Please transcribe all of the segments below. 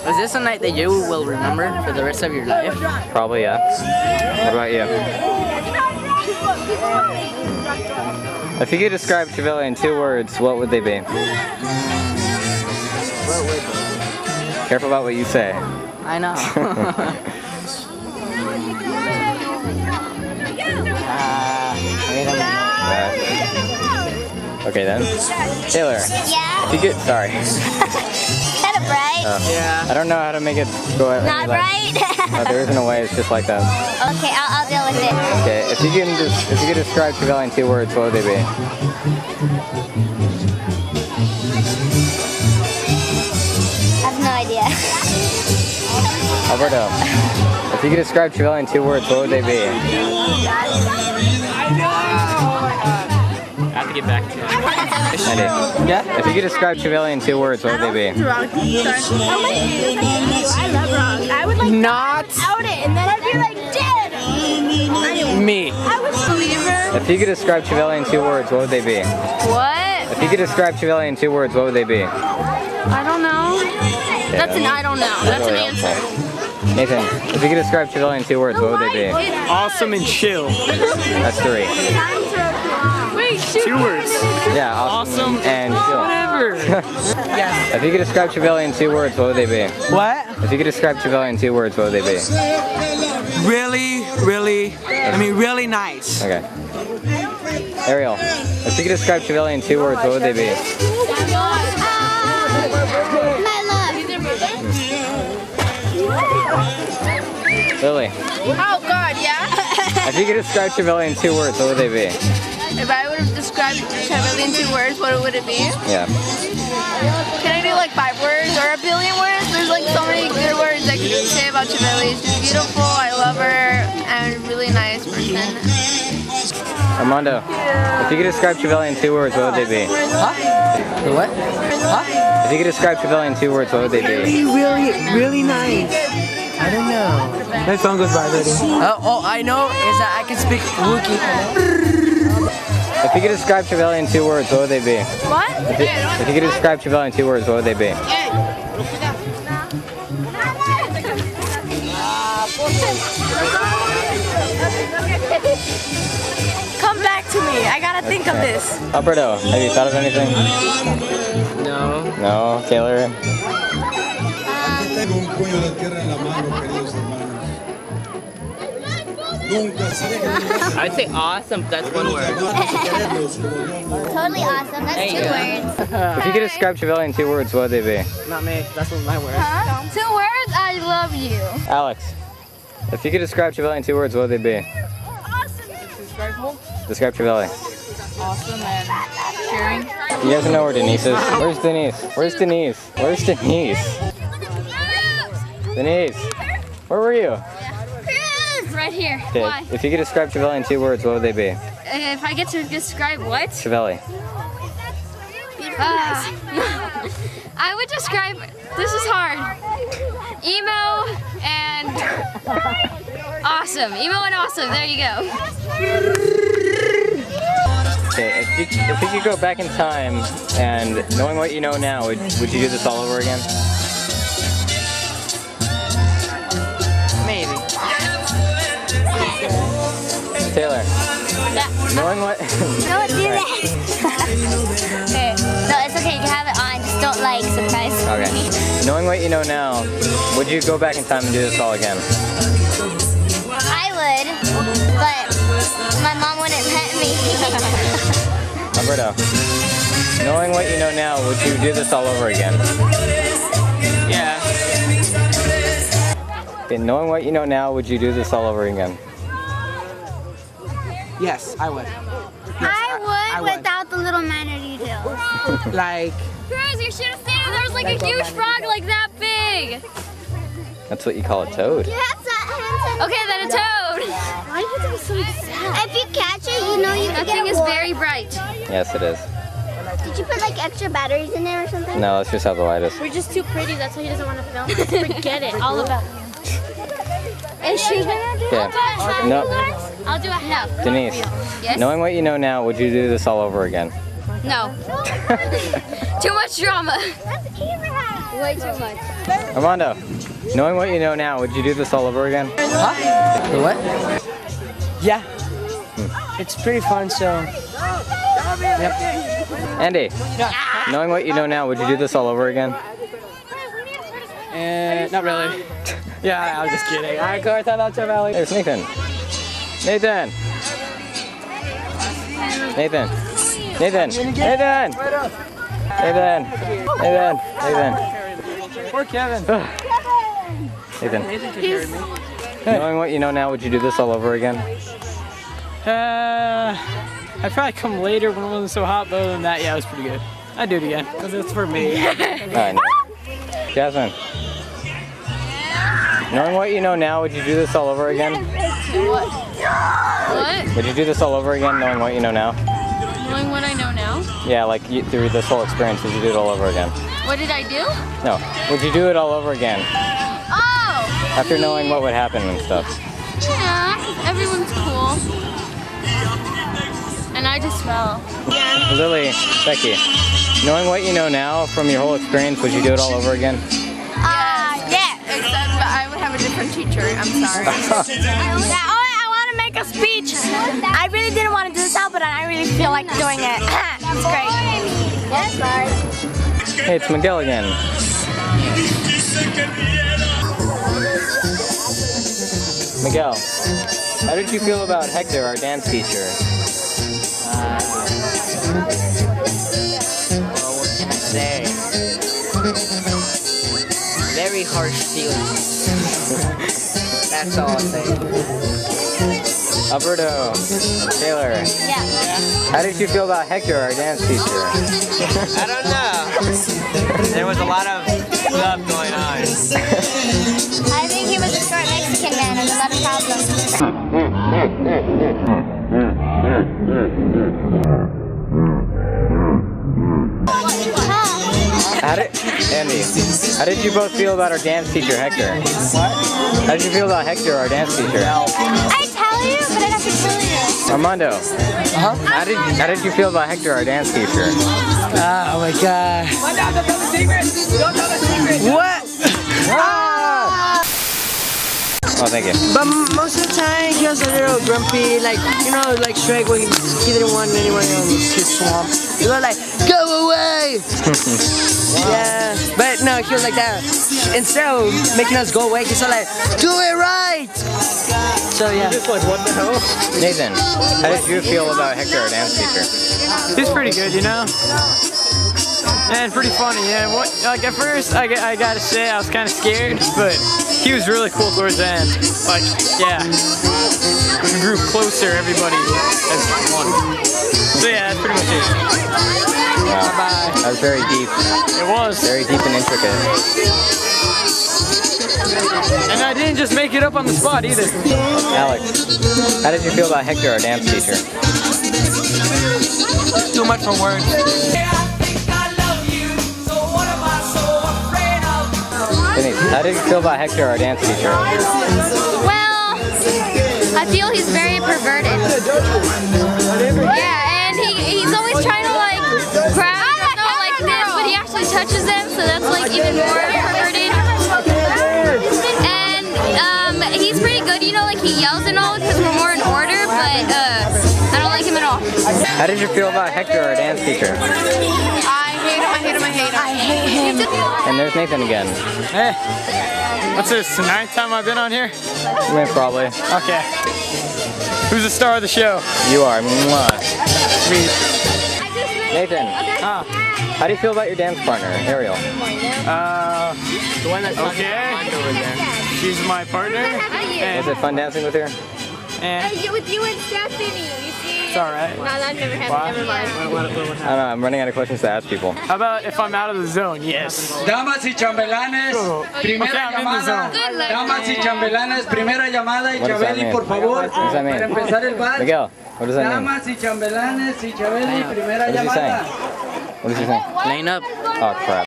Is this a night that you will remember for the rest of your life? Probably, yeah. What about you? If you could describe Chaveli in 2 words, what would they be? Careful about what you say. I know. Wait a minute. Okay then. Taylor. Yeah? If you could, sorry. Kind of bright. Yeah. I don't know how to make it go out. Not bright? No, there isn't a way, it's just like that. Okay, I'll deal with it. Okay, if you could describe Chaveli in 2 words, what would they be? I have no idea. Alberto, if you could describe Chaveli in 2 words, what would they be? I have to get back to it. Andy, Yeah? if you could describe Chaveli in 2 words, what would they be? I love rock. I would like Not out it and then I'd be like dead. me. I would believe her. If you could describe Chaveli in 2 words, what would they be? What? If you could describe Chaveli in 2 words, what would they be? I don't know. Okay, That's an I don't know. That's an really answer. helpful. Nathan, if you could describe Chaveli in 2 words, what would they be? Awesome and chill. That's 3. Wait, shoot. 2 words. Yeah, awesome and chill. Whatever. Yes. If you could describe Chaveli in 2 words, what would they be? What? If you could describe Chaveli in 2 words, what would they be? Really nice. Okay. Ariel, if you could describe Chaveli in 2 words, what would they be? My love. Lily, Oh God, yeah. if you could describe Chaveli in 2 words, what would they be? If I would have described Chaveli in 2 words, what would it be? Yeah. Can I do like 5 words or a billion words? There's like so many good words I could say about Chaveli. She's beautiful, I love her, and really nice person. Armando, if you could describe Chaveli in 2 words, what would they be? Huh? What? Huh? If you could describe Chaveli in 2 words, what would they be? Really nice. I don't know. That song goes by already. All I know is that I can speak Wookiee. If you could describe Chaveli in 2 words, what would they be? What? If you could describe Chaveli in 2 words, what would they be? Come back to me. I gotta think of this. Alberto, have you thought of anything? No. No? Taylor? I'd say awesome, but that's 1 word. Totally awesome. That's 2 words. If you could describe Chaveli in 2 words, what would they be? Not me. That's my word. Huh? 2 words? I love you. Alex, if you could describe Chaveli in 2 words, what would they be? Awesome. Describe Chaveli. Awesome and caring. You guys know where Denise is? Where's Denise? Where's Denise? Where's Denise? Denise, where were you? Right here. Okay, Why? if you could describe Chaveli in 2 words, what would they be? If I get to describe what? Chaveli. I would describe, this is hard. Emo and awesome. Emo and awesome, there you go. Okay, if you could go back in time and knowing what you know now, would you do this all over again? Maybe. Taylor, knowing what... Don't do that. Okay. No, it's okay. You can have it on. Just don't like surprise me. Okay. Knowing what you know now, would you go back in time and do this all again? I would, but my mom wouldn't let me. Alberto, knowing what you know now, would you do this all over again? Yeah. Okay, knowing what you know now, would you do this all over again? Yes, I would. I would would. without the little manner details. Like, Cruz, you should have seen it. There was like a huge frog like that big. That's what you call a toad. That's not handsome. Okay, then a toad. Why do you have to be so sad? If you catch it, you know you can That get thing a is reward. very bright. Yes, it is. Did you put like extra batteries in there or something? No, that's just how the light is. We're just too pretty. That's why he doesn't want to film. Forget it. All about you. Is she gonna do Okay. No, I'll do a half. Denise, Yes? knowing what you know now, would you do this all over again? No. Too much drama. That's Abraham. Way too much. Armando, knowing what you know now, would you do this all over again? Huh? The what? Yeah. It's pretty fun, so. Yep. Andy, knowing what you know now, would you do this all over again? Not really. Yeah, I was just kidding. Alright, go ahead, out Chaveli. There's Nathan. Nathan. Nathan. Nathan. Nathan. Nathan. Nathan. Nathan. Poor Kevin. Nathan. Knowing what you know now, would you do this all over again? I'd probably come later when it wasn't so hot, but other than that, yeah, it was pretty good. I'd do it again, because it's for me. Alright. Jasmine. Knowing what you know now, would you do this all over again? What? What? Would you do this all over again, knowing what you know now? Knowing what I know now? Yeah, like through this whole experience, would you do it all over again? What did I do? No. Would you do it all over again? Oh! After knowing what would happen and stuff. Yeah, everyone's cool. And I just fell. Lily, Becky, knowing what you know now from your whole experience, would you do it all over again? Yeah. Except I would have a different teacher. I'm sorry. I want to make a speech. I really didn't want to do this out, but I really feel like doing it. It's great. Yes, sorry. Hey, it's Miguel again. Miguel, how did you feel about Hector, our dance teacher? Well, what can I say? Very harsh feelings. That's all I'll say. Alberto, Taylor, Yeah. how did you feel about Hector, our dance teacher? I don't know. There was a lot of stuff going on. I think he was a short Mexican man with a lot of problems. Andy, how did you both feel about our dance teacher, Hector? What? How did you feel about Hector, our dance teacher? I tell you, but I'd have to tell you. Armando, how did you feel about Hector, our dance teacher? Oh my god. Don't tell the secret! Don't tell the secret! What? Oh, thank you. But most of the time, he was a little grumpy, like, you know, like Shrek when he didn't want anyone in his swamp. He was like, go away! Yeah, but no, he was like that. Instead of making us go away, he's like, do it right! So yeah. Just like, what the hell? Nathan, how did you feel about Hector, our dance teacher? He's pretty good, you know? And pretty funny, yeah. Like at first, I gotta say, I was kind of scared, but he was really cool towards the end. Like, yeah. We grew closer, everybody as one. So yeah, that's pretty much it. Wow. Bye-bye. That was very deep. It was. Very deep and intricate. And I didn't just make it up on the spot either. Alex, how did you feel about Hector, our dance teacher? Too much for words. Denise, how did you feel about Hector, our dance teacher? Well, I feel he's very perverted. Yeah, and he's always trying to like grab girls like this, but he actually touches them, so that's like even more perverted. And he's pretty good, you know, like he yells and all because we're more in order, but I don't like him at all. How did you feel about Hector, our dance teacher? I hate him, I hate him, I hate him. I hate him. And there's Nathan again. Hey, what's this, the 9th time I've been on here? Yeah, probably. Okay. Who's the star of the show? You are. Mwah. Sweet. Nathan, how do you feel about your dance partner, Ariel? The one that's okay. She's my partner. Was it fun dancing with her? And With you and Stephanie, you see? it's alright. No, that never happened. Never mind. I don't know, I'm running out of questions to ask people. How about if I'm out of the zone? Yes. Damas y chambelanes, primera Okay, I'm in the llamada. zone. Damas y chambelanes, primera llamada y What does that Chaveli, mean? por favor. What does that mean? Para empezar el vals. Miguel, what does that mean? Damas y chambelanes y Chaveli, primera What is he saying? llamada. What is he saying? Line up. Oh, crap.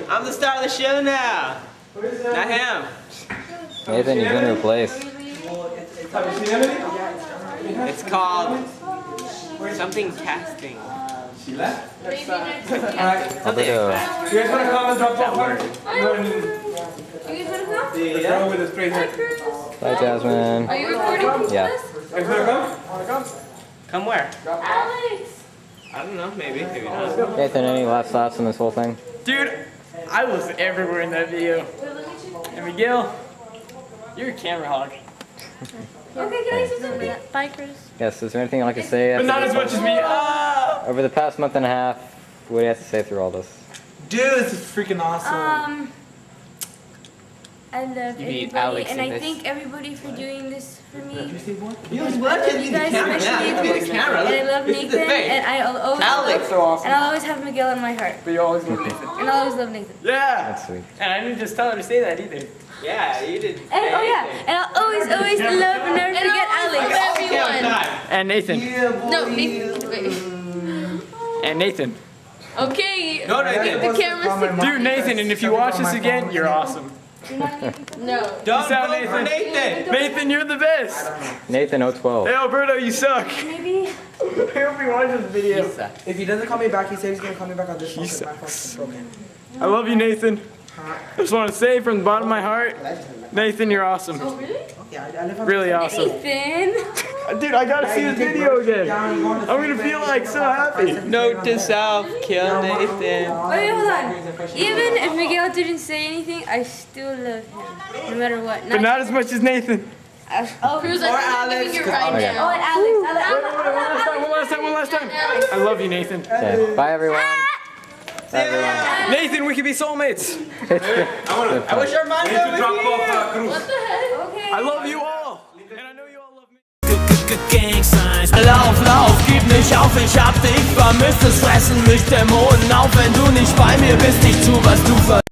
I'm the star of the show now. Not him. Nathan, you've been replaced. It's called something casting. Alberto. You guys want to come and drop off her? Yeah. With a straight hair. Bye, Jasmine. Are you recording? Yeah. You guys want to come? Come where? Alex. I don't know. Maybe not. Nathan, any last thoughts on this whole thing? Dude, I was everywhere in that video. And Miguel, you're a camera hog. Okay, can I say something? Bikers. Yes, is there anything you'd like to say? But not as much as me. Over the past month and a half, what do you have to say through all this? Dude, this is freaking awesome. I love everybody, Alex and in I this. thank everybody for doing this for me. You I love you guys, especially you. And I love Nathan, and I'll always have Miguel in my heart. But you always love Nathan. And I'll always love Nathan. Yeah. That's sweet. And I didn't just tell her to say that either. Yeah, you did. And oh yeah, and I'll always love and never forget Alex. Everyone. And Nathan. No, Nathan. Wait. And Nathan. Okay. No, Nathan. The camera's Dude, Nathan, and if you watch this again, you're awesome. No. Don't Peace out, vote for Nathan. Nathan, you're the best. Nathan 012. Hey, Alberto, you suck. Maybe. I hope he watches this video. If he doesn't call me back, he said he's gonna call me back on this phone. He 'Cause my phone's sucks. broken. I love you, Nathan. I just want to say from the bottom of my heart, Nathan, you're awesome. Yeah, I live on Really awesome. Nathan. Dude, I gotta see this video again. I'm gonna feel like so happy. Note to self, kill Nathan. Wait, hold on. Even if Miguel didn't say anything, I still love him, no matter what. But not as much as Nathan. Cruz, I'm giving you right Oh, now. and Alex. One last time. I love you, Nathan. Okay. Bye, everyone. Bye, everyone. Nathan, we could be soulmates. I wish our minds were Drop with off you. Cruz. Okay. I love you all. And I know you all love me. Gang Signs. Lauf, lauf, gib nicht auf, ich hab dich vermisst. Es fressen mich Dämonen auf, wenn du nicht bei mir bist. Ich tu, was du